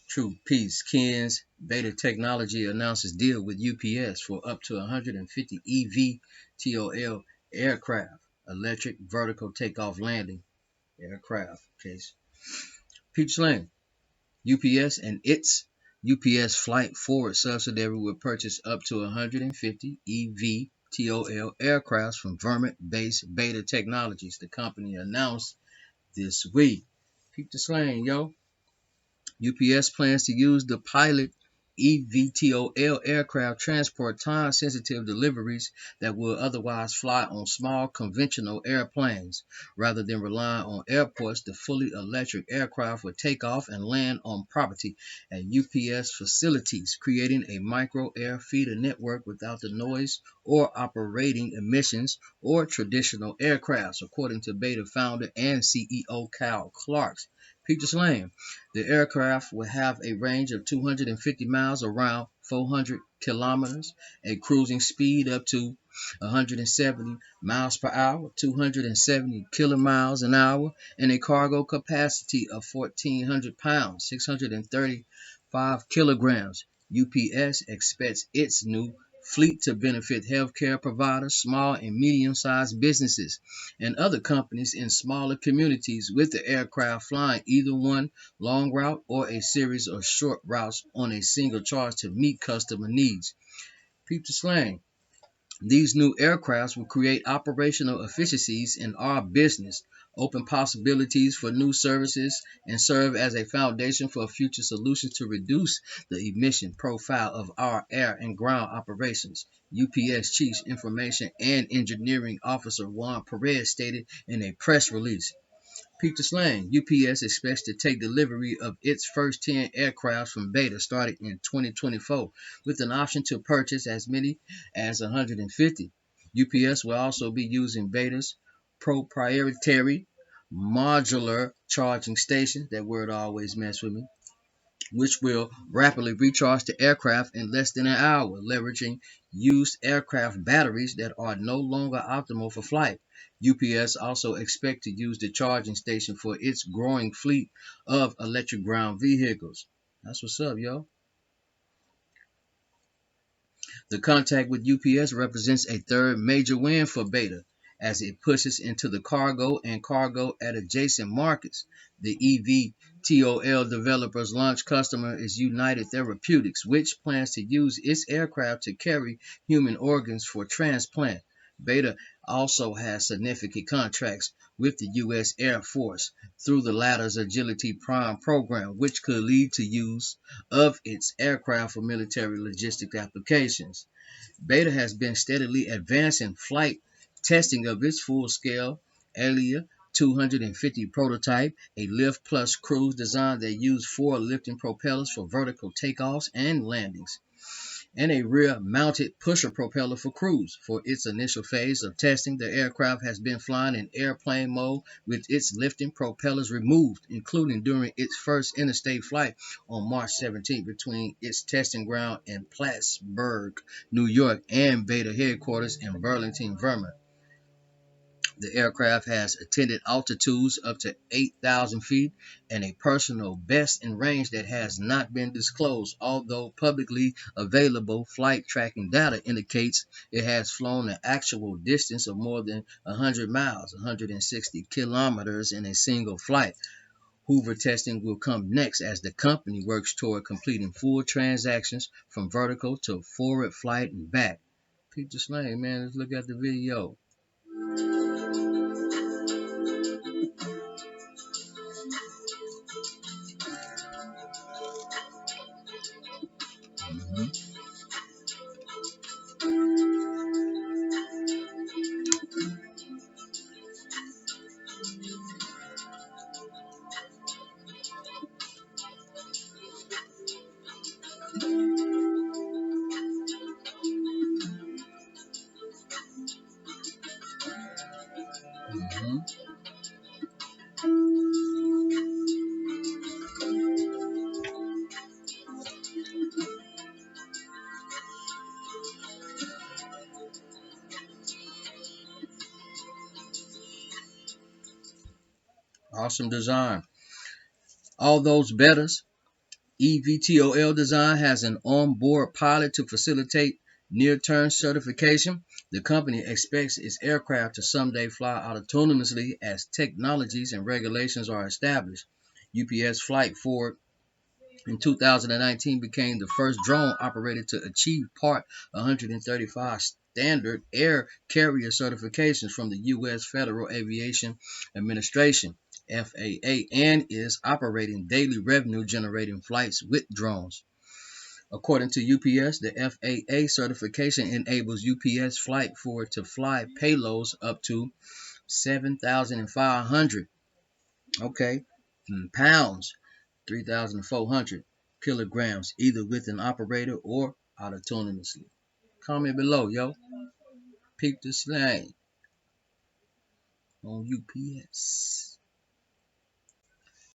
True Peace. Ken's Beta Technology announces deal with UPS for up to 150 EVTOL aircraft, electric vertical takeoff landing aircraft. Case. Peach Lane. UPS and its UPS Flight Forward subsidiary will purchase up to 150 EVTOL aircrafts from Vermont-based Beta Technologies, the company announced this week. Keep the slang, yo. UPS plans to use the pilot EVTOL aircraft transport time-sensitive deliveries that would otherwise fly on small conventional airplanes. Rather than relying on airports, the fully electric aircraft would take off and land on property at UPS facilities, creating a micro-air feeder network without the noise or operating emissions or traditional aircrafts, according to Beta founder and CEO Cal Clark. Peter Lane. The aircraft will have a range of 250 miles, around 400 kilometers, a cruising speed up to 170 miles per hour, 270 kilomiles an hour, and a cargo capacity of 1,400 pounds, 635 kilograms. UPS expects its new fleet to benefit healthcare providers, small and medium-sized businesses, and other companies in smaller communities, with the aircraft flying either one long route or a series of short routes on a single charge to meet customer needs. Peep the slang. These new aircrafts will create operational efficiencies in our business, open possibilities for new services, and serve as a foundation for future solutions to reduce the emission profile of our air and ground operations. UPS Chief Information and Engineering Officer Juan Perez stated in a press release. Peter Slang, UPS expects to take delivery of its first 10 aircraft from Beta starting in 2024, with an option to purchase as many as 150. UPS will also be using Beta's proprietary modular charging station, that word always mess with me, which will rapidly recharge the aircraft in less than an hour, leveraging used aircraft batteries that are no longer optimal for flight. UPS also expects to use the charging station for its growing fleet of electric ground vehicles. That's what's up, yo. The contact with UPS represents a third major win for Beta as it pushes into the cargo and cargo at adjacent markets. The EVTOL developer's launch customer is United Therapeutics, which plans to use its aircraft to carry human organs for transplant. Beta also has significant contracts with the U.S. Air Force through the latter's Agility Prime program, which could lead to use of its aircraft for military logistic applications. Beta has been steadily advancing flight testing of its full-scale Alia 250 prototype, a lift plus cruise design that used 4 lifting propellers for vertical takeoffs and landings, and a rear-mounted pusher propeller for cruise. For its initial phase of testing, the aircraft has been flying in airplane mode with its lifting propellers removed, including during its first interstate flight on March 17 between its testing ground in Plattsburgh, New York, and Beta headquarters in Burlington, Vermont. The aircraft has attended altitudes up to 8,000 feet and a personal best in range that has not been disclosed, although publicly available flight tracking data indicates it has flown an actual distance of more than 100 miles, 160 kilometers in a single flight. Hoover testing will come next as the company works toward completing full transactions from vertical to forward flight and back. Peter Slang, man, let's look at the video. Mhm. Mhm. Awesome design. All those betas EVTOL design has an onboard pilot to facilitate near-term certification. The company expects its aircraft to someday fly autonomously as technologies and regulations are established. UPS Flight Forward in 2019 became the first drone operator to achieve Part 135 standard air carrier certifications from the U.S. Federal Aviation Administration (FAA) and is operating daily revenue generating flights with drones. According to UPS, the FAA certification enables UPS Flight Forward to fly payloads up to 7,500 pounds, 3,400 kilograms, either with an operator or autonomously. Comment below, yo. Peep the slang on UPS.